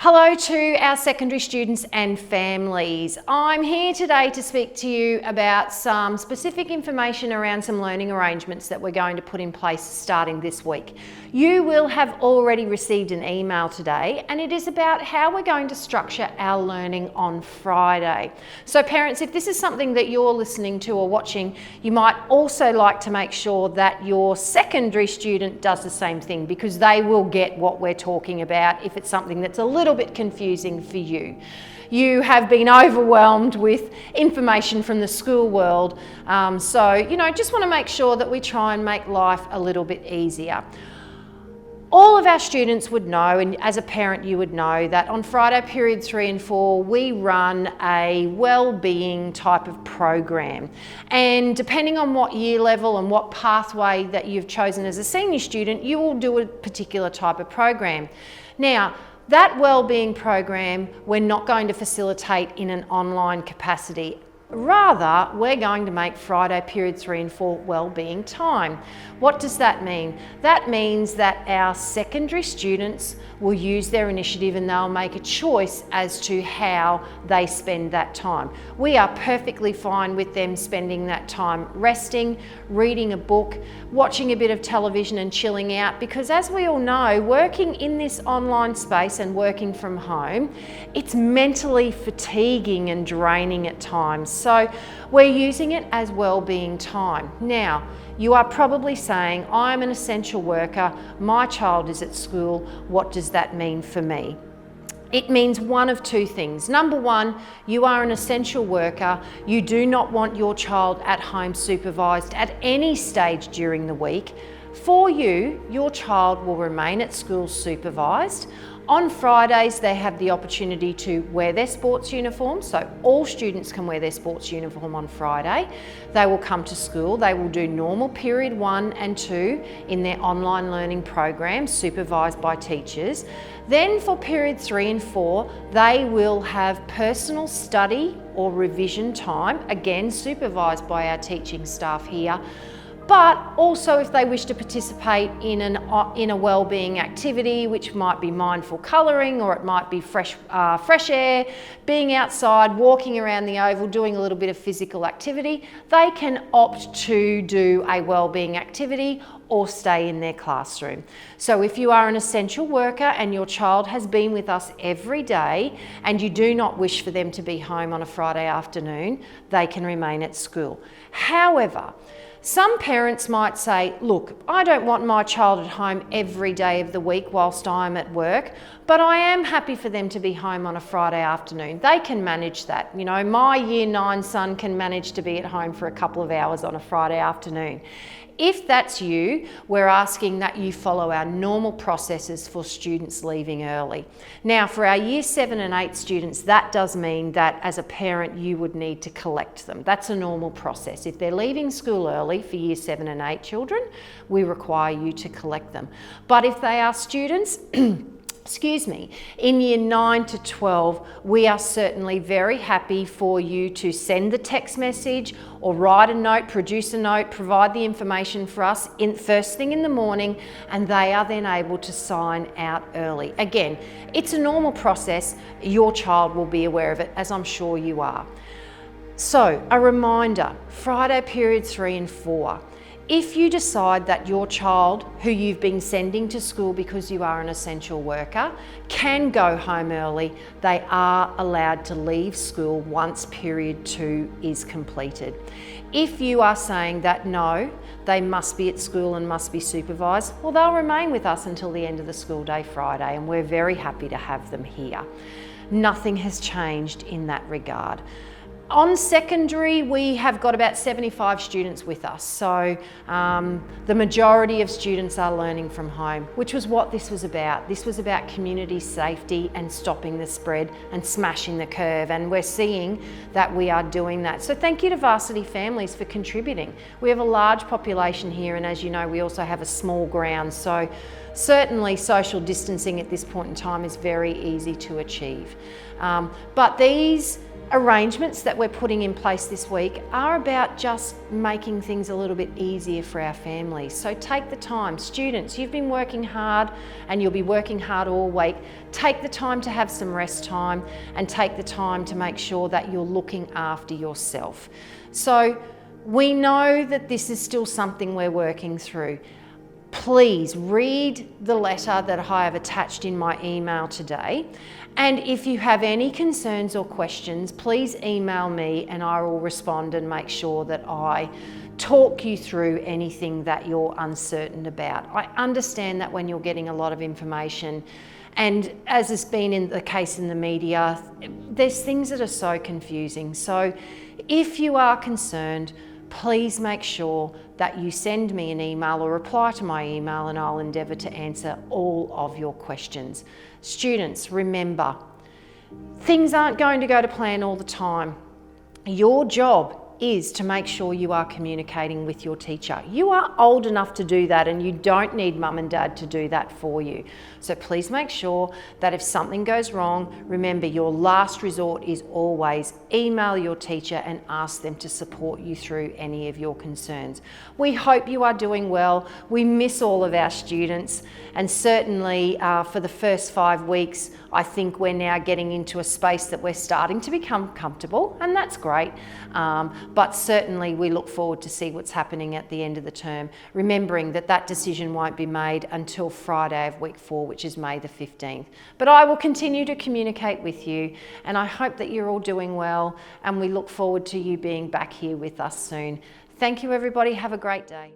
Hello to our secondary students and families. I'm here today to speak to you about some specific information around some learning arrangements that we're going to put in place starting this week. You will have already received an email today, and it is about how we're going to structure our learning on Friday. So parents, if this is something that you're listening to or watching, you might also like to make sure that your secondary student does the same thing, because they will get what we're talking about if it's something that's a little bit confusing for you. You have been overwhelmed with information from the school world, so just want to make sure that we try and make life a little bit easier. All of our students would know, and as a parent you would know, that on Friday period 3 and 4 we run a well-being type of program, and depending on what year level and what pathway that you've chosen as a senior student, you will do a particular type of program. Now, that wellbeing program we're not going to facilitate in an online capacity. Rather, we're going to make Friday period 3 and 4 wellbeing time. What does that mean? That means that our secondary students will use their initiative and they'll make a choice as to how they spend that time. We are perfectly fine with them spending that time resting, reading a book, watching a bit of television and chilling out, because as we all know, working in this online space and working from home, it's mentally fatiguing and draining at times. So we're using it as well-being time. Now, you are probably saying, I'm an essential worker, my child is at school, what does that mean for me? It means one of two things. Number one, you are an essential worker. You do not want your child at home supervised at any stage during the week. For you, your child will remain at school supervised. On Fridays, they have the opportunity to wear their sports uniform, so all students can wear their sports uniform on Friday. They will come to school, they will do normal period 1 and 2 in their online learning program, supervised by teachers. Then for period 3 and 4, they will have personal study or revision time, again supervised by our teaching staff here. But also if they wish to participate in a wellbeing activity, which might be mindful colouring, or it might be fresh air, being outside, walking around the oval, doing a little bit of physical activity, they can opt to do a wellbeing activity or stay in their classroom. So if you are an essential worker and your child has been with us every day and you do not wish for them to be home on a Friday afternoon, they can remain at school. However, some parents might say, look, I don't want my child at home every day of the week whilst I'm at work, but I am happy for them to be home on a Friday afternoon. They can manage that. My year 9 son can manage to be at home for a couple of hours on a Friday afternoon. If that's you, we're asking that you follow our normal processes for students leaving early. Now, for our year 7 and 8 students, that does mean that as a parent, you would need to collect them. That's a normal process. If they're leaving school early for year 7 and 8 children, we require you to collect them. But if they are students, in year 9 to 12, we are certainly very happy for you to send the text message or write a note, produce a note, provide the information for us first thing in the morning, and they are then able to sign out early. Again, it's a normal process. Your child will be aware of it, as I'm sure you are. So, a reminder, Friday period 3 and 4. If you decide that your child, who you've been sending to school because you are an essential worker, can go home early, they are allowed to leave school once period 2 is completed. If you are saying that no, they must be at school and must be supervised, well, they'll remain with us until the end of the school day Friday, and we're very happy to have them here. Nothing has changed in that regard. On secondary, we have got about 75 students with us, so the majority of students are learning from home, which was what this was about. This was about community safety and stopping the spread and smashing the curve, and we're seeing that we are doing that. So thank you to Varsity Families for contributing. We have a large population here, and as you know, we also have a small ground, so Certainly social distancing at this point in time is very easy to achieve. But these arrangements that we're putting in place this week are about just making things a little bit easier for our families. So take the time. Students, you've been working hard and you'll be working hard all week. Take the time to have some rest time and take the time to make sure that you're looking after yourself. So we know that this is still something we're working through. Please read the letter that I have attached in my email today. And if you have any concerns or questions, please email me and I will respond and make sure that I talk you through anything that you're uncertain about. I understand that when you're getting a lot of information, and as has been in the case in the media, there's things that are so confusing. So if you are concerned, please make sure that you send me an email or reply to my email and I'll endeavour to answer all of your questions. Students, remember, things aren't going to go to plan all the time. Your job is to make sure you are communicating with your teacher. You are old enough to do that and you don't need mum and dad to do that for you. So please make sure that if something goes wrong, remember your last resort is always email your teacher and ask them to support you through any of your concerns. We hope you are doing well. We miss all of our students, and certainly for the first 5 weeks, I think we're now getting into a space that we're starting to become comfortable, and that's great. But certainly we look forward to see what's happening at the end of the term, remembering that that decision won't be made until Friday of week 4, which is May the 15th. But I will continue to communicate with you, and I hope that you're all doing well, and we look forward to you being back here with us soon. Thank you, everybody. Have a great day.